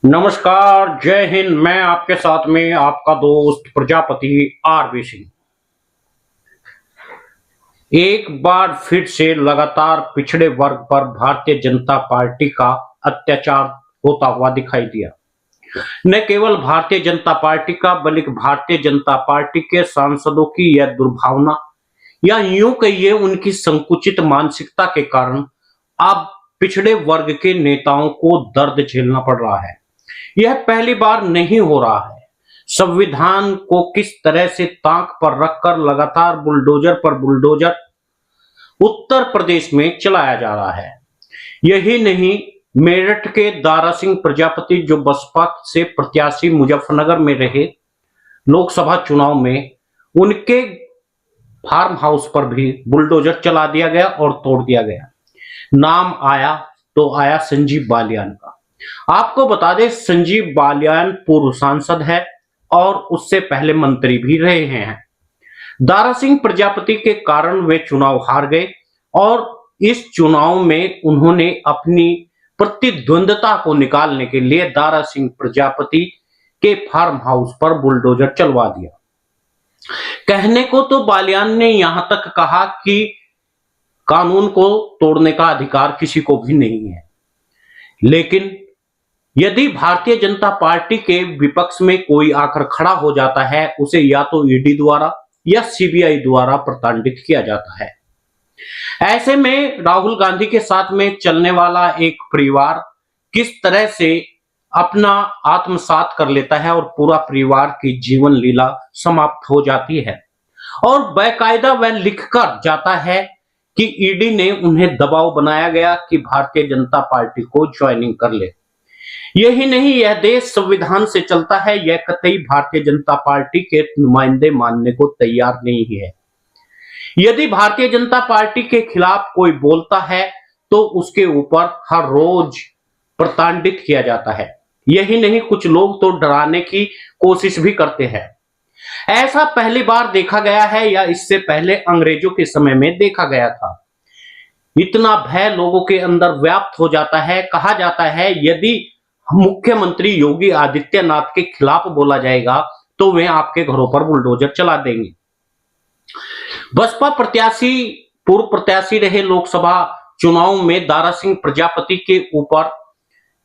नमस्कार, जय हिंद। मैं आपके साथ में आपका दोस्त प्रजापति आरबी सिंह। एक बार फिर से लगातार पिछड़े वर्ग पर भारतीय जनता पार्टी का अत्याचार होता हुआ दिखाई दिया। न केवल भारतीय जनता पार्टी का बल्कि भारतीय जनता पार्टी के सांसदों की यह दुर्भावना या यूं कहिए उनकी संकुचित मानसिकता के कारण अब पिछड़े वर्ग के नेताओं को दर्द झेलना पड़ रहा है। यह पहली बार नहीं हो रहा है। संविधान को किस तरह से ताक पर रखकर लगातार बुलडोजर पर बुलडोजर उत्तर प्रदेश में चलाया जा रहा है। यही नहीं, मेरठ के दारा सिंह प्रजापति जो बसपा से प्रत्याशी मुजफ्फरनगर में रहे लोकसभा चुनाव में, उनके फार्म हाउस पर भी बुलडोजर चला दिया गया और तोड़ दिया गया। नाम आया तो आया संजीव बालियान का। आपको बता दें, संजीव बालियान पूर्व सांसद है और उससे पहले मंत्री भी रहे हैं। दारा सिंह प्रजापति के कारण वे चुनाव हार गए और इस चुनाव में उन्होंने अपनी प्रतिद्वंदता को निकालने के लिए दारा सिंह प्रजापति के फार्म हाउस पर बुलडोजर चलवा दिया। कहने को तो बालियान ने यहां तक कहा कि कानून को तोड़ने का अधिकार किसी को भी नहीं है, लेकिन यदि भारतीय जनता पार्टी के विपक्ष में कोई आकर खड़ा हो जाता है, उसे या तो ईडी द्वारा या सीबीआई द्वारा प्रताड़ित किया जाता है। ऐसे में राहुल गांधी के साथ में चलने वाला एक परिवार किस तरह से अपना आत्मसात कर लेता है और पूरा परिवार की जीवन लीला समाप्त हो जाती है। और बाकायदा वह लिखकर जाता है कि ईडी ने उन्हें दबाव बनाया गया कि भारतीय जनता पार्टी को ज्वाइनिंग कर ले। यही नहीं, यह देश संविधान से चलता है, यह कतई भारतीय जनता पार्टी के नुमाइंदे मानने को तैयार नहीं है। यदि भारतीय जनता पार्टी के खिलाफ कोई बोलता है तो उसके ऊपर हर रोज प्रताड़ित किया जाता है। यही नहीं, कुछ लोग तो डराने की कोशिश भी करते हैं। ऐसा पहली बार देखा गया है या इससे पहले अंग्रेजों के समय में देखा गया था। इतना भय लोगों के अंदर व्याप्त हो जाता है। कहा जाता है यदि मुख्यमंत्री योगी आदित्यनाथ के खिलाफ बोला जाएगा तो वे आपके घरों पर बुलडोजर चला देंगे। बसपा प्रत्याशी पूर्व प्रत्याशी रहे लोकसभा चुनाव में दारा सिंह प्रजापति के ऊपर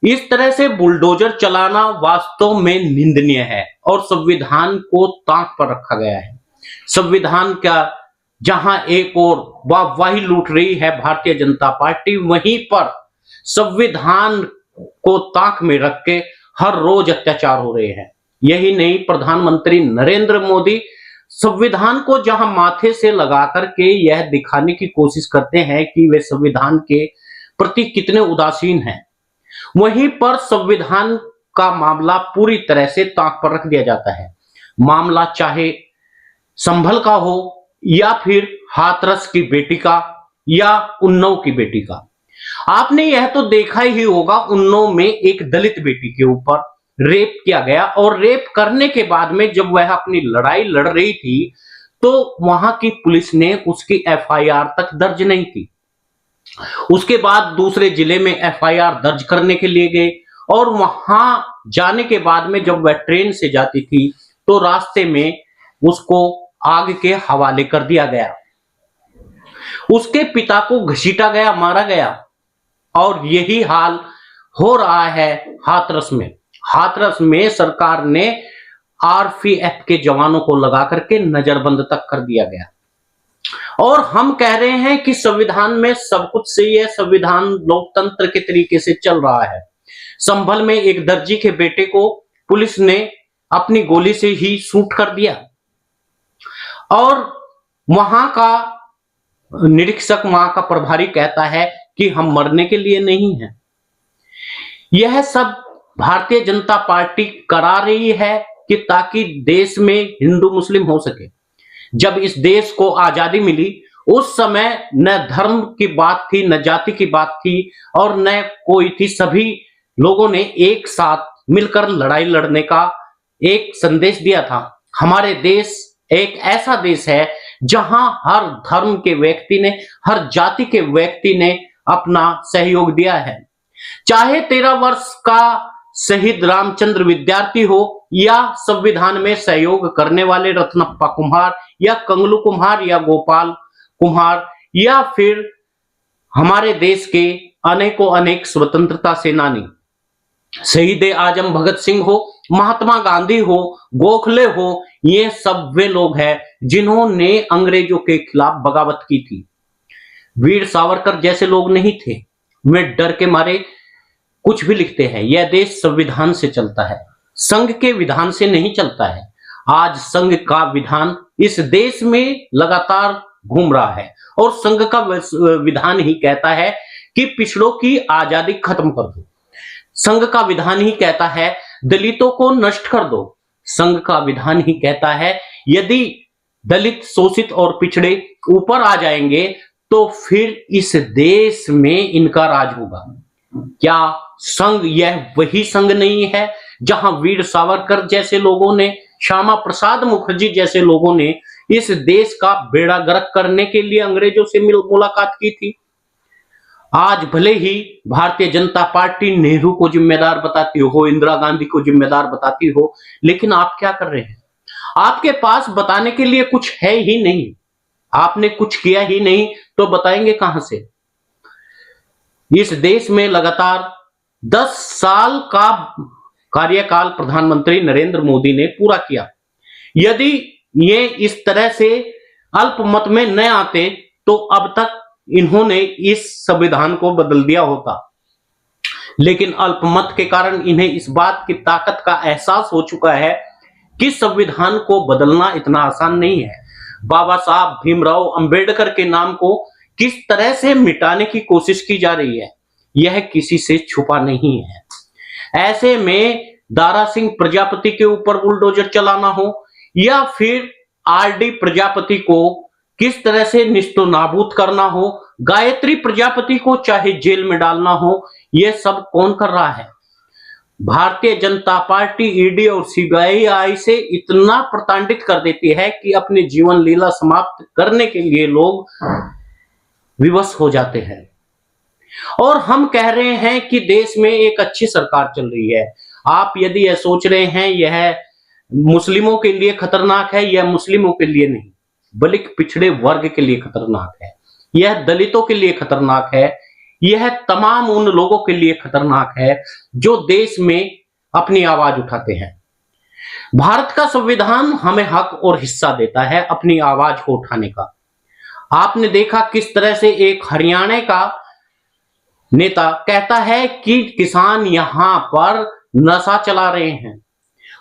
इस तरह से बुलडोजर चलाना वास्तव में निंदनीय है और संविधान को ताक पर रखा गया है। संविधान का जहां एक और वाहवाही लूट रही है भारतीय जनता पार्टी, वहीं पर संविधान को ताक में रख के हर रोज अत्याचार हो रहे हैं। यही नहीं, प्रधानमंत्री नरेंद्र मोदी संविधान को जहां माथे से लगा करके यह दिखाने की कोशिश करते हैं कि वे संविधान के प्रति कितने उदासीन हैं, वहीं पर संविधान का मामला पूरी तरह से ताक पर रख दिया जाता है। मामला चाहे संभल का हो या फिर हाथरस की बेटी का या उन्नाव की बेटी का। आपने यह तो देखा ही होगा, उन्नाव में एक दलित बेटी के ऊपर रेप किया गया और रेप करने के बाद में जब वह अपनी लड़ाई लड़ रही थी तो वहां की पुलिस ने उसकी एफआईआर तक दर्ज नहीं की। उसके बाद दूसरे जिले में एफआईआर दर्ज करने के लिए गए और वहां जाने के बाद में जब वह ट्रेन से जाती थी तो रास्ते में उसको आग के हवाले कर दिया गया। उसके पिता को घसीटा गया, मारा गया। और यही हाल हो रहा है हाथरस में। हाथरस में सरकार ने आरपीएफ के जवानों को लगा करके नजरबंद तक कर दिया गया। और हम कह रहे हैं कि संविधान में सब कुछ सही है, संविधान लोकतंत्र के तरीके से चल रहा है। संभल में एक दर्जी के बेटे को पुलिस ने अपनी गोली से ही शूट कर दिया और वहां का निरीक्षक, वहां का प्रभारी कहता है कि हम मरने के लिए नहीं हैं। यह सब भारतीय जनता पार्टी करा रही है कि ताकि देश में हिंदू मुस्लिम हो सके। जब इस देश को आजादी मिली उस समय न धर्म की बात थी, न जाति की बात थी और न कोई थी। सभी लोगों ने एक साथ मिलकर लड़ाई लड़ने का एक संदेश दिया था। हमारे देश एक ऐसा देश है जहां हर धर्म के व्यक्ति ने, हर जाति के व्यक्ति ने अपना सहयोग दिया है। चाहे 13 वर्ष का शहीद रामचंद्र विद्यार्थी हो या संविधान में सहयोग करने वाले रत्नप्पा कुम्हार या कंगलू कुम्हार या गोपाल कुम्हार या फिर हमारे देश के अनेकों अनेक स्वतंत्रता सेनानी, शहीद आजम भगत सिंह हो, महात्मा गांधी हो, गोखले हो, ये सब वे लोग हैं जिन्होंने अंग्रेजों के खिलाफ बगावत की थी। वीर सावरकर जैसे लोग नहीं थे। वे डर के मारे कुछ भी लिखते हैं। यह देश संविधान से चलता है, संघ के विधान से नहीं चलता है। आज संघ का विधान इस देश में लगातार घूम रहा है और संघ का विधान ही कहता है कि पिछड़ों की आजादी खत्म कर दो। संघ का विधान ही कहता है दलितों को नष्ट कर दो। संघ का विधान ही कहता है यदि दलित, शोषित और पिछड़े ऊपर आ जाएंगे तो फिर इस देश में इनका राज होगा। क्या संघ यह वही संघ नहीं है जहां वीर सावरकर जैसे लोगों ने, श्यामा प्रसाद मुखर्जी जैसे लोगों ने इस देश का बेड़ा गर्क करने के लिए अंग्रेजों से मुलाकात की थी? आज भले ही भारतीय जनता पार्टी नेहरू को जिम्मेदार बताती हो, इंदिरा गांधी को जिम्मेदार बताती हो, लेकिन आप क्या कर रहे हैं? आपके पास बताने के लिए कुछ है ही नहीं। आपने कुछ किया ही नहीं तो बताएंगे कहां से? इस देश में लगातार 10 साल का कार्यकाल प्रधानमंत्री नरेंद्र मोदी ने पूरा किया। यदि ये इस तरह से अल्पमत में न आते तो अब तक इन्होंने इस संविधान को बदल दिया होता। लेकिन अल्पमत के कारण इन्हें इस बात की ताकत का एहसास हो चुका है कि संविधान को बदलना इतना आसान नहीं है। बाबा साहब भीमराव अंबेडकर के नाम को किस तरह से मिटाने की कोशिश की जा रही है, यह किसी से छुपा नहीं है। ऐसे में दारा सिंह प्रजापति के ऊपर बुलडोजर चलाना हो या फिर आरडी प्रजापति को किस तरह से निस्तो नाबूद करना हो, गायत्री प्रजापति को चाहे जेल में डालना हो, यह सब कौन कर रहा है? भारतीय जनता पार्टी ईडी और सीबीआई से इतना प्रताड़ित कर देती है कि अपने जीवन लीला समाप्त करने के लिए लोग विवश हो जाते हैं। और हम कह रहे हैं कि देश में एक अच्छी सरकार चल रही है। आप यदि यह सोच रहे हैं यह मुस्लिमों के लिए खतरनाक है, यह मुस्लिमों के लिए नहीं बल्कि पिछड़े वर्ग के लिए खतरनाक है, यह दलितों के लिए खतरनाक है, यह तमाम उन लोगों के लिए खतरनाक है जो देश में अपनी आवाज उठाते हैं। भारत का संविधान हमें हक और हिस्सा देता है अपनी आवाज को उठाने का। आपने देखा किस तरह से एक हरियाणा का नेता कहता है कि किसान यहां पर नशा चला रहे हैं।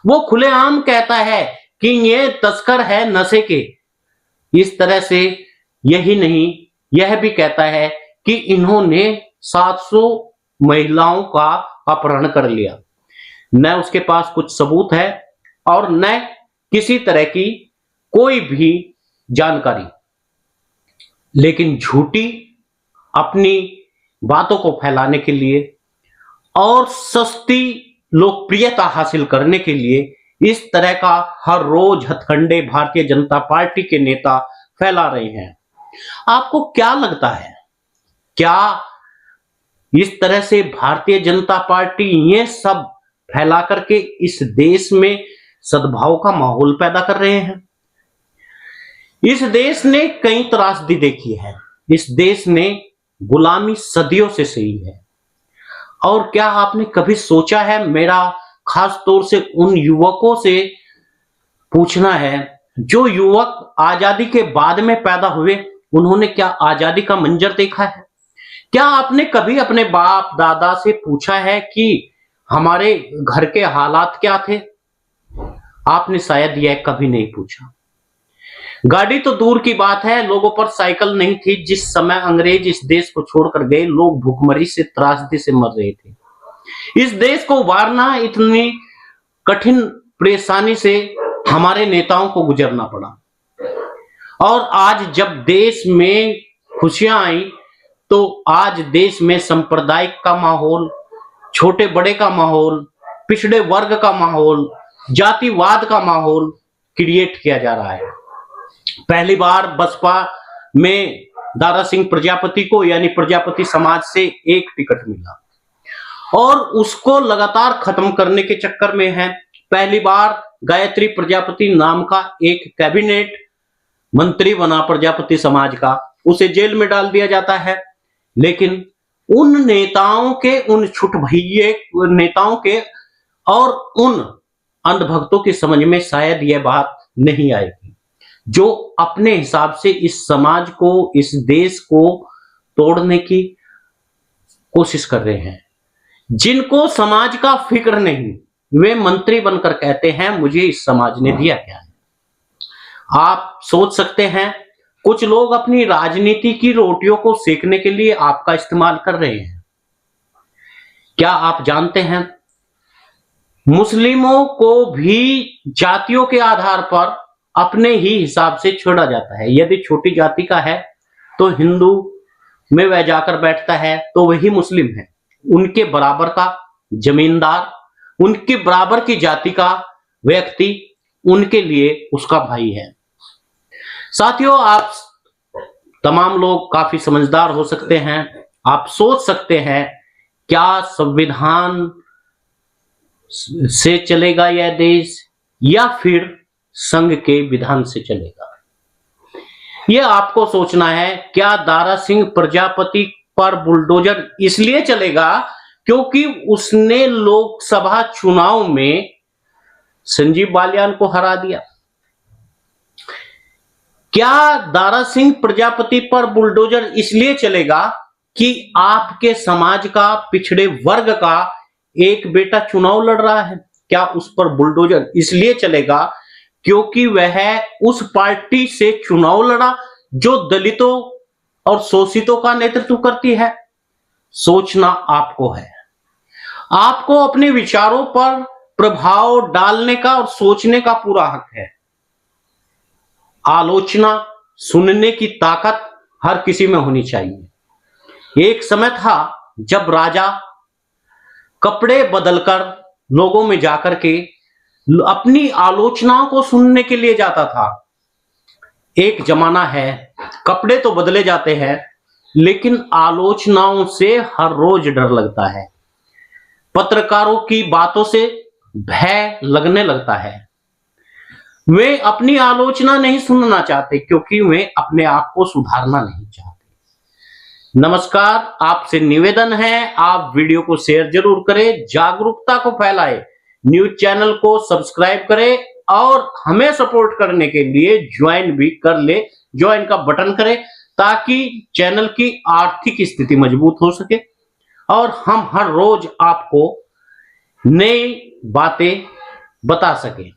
वो खुलेआम कहता है कि ये तस्कर है नशे के। इस तरह से यही नहीं, यह भी कहता है कि इन्होंने 700 महिलाओं का अपहरण कर लिया। न उसके पास कुछ सबूत है और न किसी तरह की कोई भी जानकारी, लेकिन झूठी अपनी बातों को फैलाने के लिए और सस्ती लोकप्रियता हासिल करने के लिए इस तरह का हर रोज हथकंडे भारतीय जनता पार्टी के नेता फैला रहे हैं। आपको क्या लगता है, क्या इस तरह से भारतीय जनता पार्टी ये सब फैला करके इस देश में सद्भाव का माहौल पैदा कर रहे हैं? इस देश ने कई त्रासदी देखी है, इस देश ने गुलामी सदियों से सही है। और क्या आपने कभी सोचा है, मेरा खास तौर से उन युवकों से पूछना है जो युवक आजादी के बाद में पैदा हुए, उन्होंने क्या आजादी का मंजर देखा है? क्या आपने कभी अपने बाप दादा से पूछा है कि हमारे घर के हालात क्या थे? आपने शायद यह कभी नहीं पूछा। गाड़ी तो दूर की बात है, लोगों पर साइकिल नहीं थी। जिस समय अंग्रेज इस देश को छोड़कर गए, लोग भूखमरी से, त्रासदी से मर रहे थे। इस देश को उबारना इतनी कठिन परेशानी से हमारे नेताओं को गुजरना पड़ा। और आज जब देश में खुशियां आई तो आज देश में सांप्रदायिक का माहौल, छोटे बड़े का माहौल, पिछड़े वर्ग का माहौल, जातिवाद का माहौल क्रिएट किया जा रहा है। पहली बार बसपा में दारा सिंह प्रजापति को, यानी प्रजापति समाज से एक टिकट मिला और उसको लगातार खत्म करने के चक्कर में है। पहली बार गायत्री प्रजापति नाम का एक कैबिनेट मंत्री बना प्रजापति समाज का, उसे जेल में डाल दिया जाता है। लेकिन उन नेताओं के, उन छुट भइये नेताओं के और उन अंधभक्तों की समझ में शायद यह बात नहीं आएगी, जो अपने हिसाब से इस समाज को, इस देश को तोड़ने की कोशिश कर रहे हैं। जिनको समाज का फिक्र नहीं, वे मंत्री बनकर कहते हैं मुझे इस समाज ने दिया क्या है। आप सोच सकते हैं, कुछ लोग अपनी राजनीति की रोटियों को सेकने के लिए आपका इस्तेमाल कर रहे हैं। क्या आप जानते हैं, मुस्लिमों को भी जातियों के आधार पर अपने ही हिसाब से छोड़ा जाता है। यदि छोटी जाति का है तो हिंदू में वह जाकर बैठता है तो वही मुस्लिम है। उनके बराबर का जमींदार, उनके बराबर की जाति का व्यक्ति उनके लिए उसका भाई है। साथियों, आप तमाम लोग काफी समझदार हो सकते हैं। आप सोच सकते हैं, क्या संविधान से चलेगा यह देश या फिर संघ के विधान से चलेगा? यह आपको सोचना है। क्या दारा सिंह प्रजापति पर बुलडोजर इसलिए चलेगा क्योंकि उसने लोकसभा चुनाव में संजीव बालियान को हरा दिया? क्या दारा सिंह प्रजापति पर बुलडोजर इसलिए चलेगा कि आपके समाज का, पिछड़े वर्ग का एक बेटा चुनाव लड़ रहा है? क्या उस पर बुलडोजर इसलिए चलेगा क्योंकि वह उस पार्टी से चुनाव लड़ा जो दलितों और शोषितों का नेतृत्व करती है? सोचना आपको है। आपको अपने विचारों पर प्रभाव डालने का और सोचने का पूरा हक है। आलोचना सुनने की ताकत हर किसी में होनी चाहिए। एक समय था जब राजा कपड़े बदलकर लोगों में जाकर के अपनी आलोचनाओं को सुनने के लिए जाता था। एक जमाना है, कपड़े तो बदले जाते हैं लेकिन आलोचनाओं से हर रोज डर लगता है। पत्रकारों की बातों से भय लगने लगता है। वे अपनी आलोचना नहीं सुनना चाहते क्योंकि वे अपने आप को सुधारना नहीं चाहते। नमस्कार, आपसे निवेदन है, आप वीडियो को शेयर जरूर करें, जागरूकता को फैलाएं, न्यूज चैनल को सब्सक्राइब करें और हमें सपोर्ट करने के लिए ज्वाइन भी कर ले, ज्वाइन का बटन करें ताकि चैनल की आर्थिक स्थिति मजबूत हो सके और हम हर रोज आपको नई बातें बता सकें।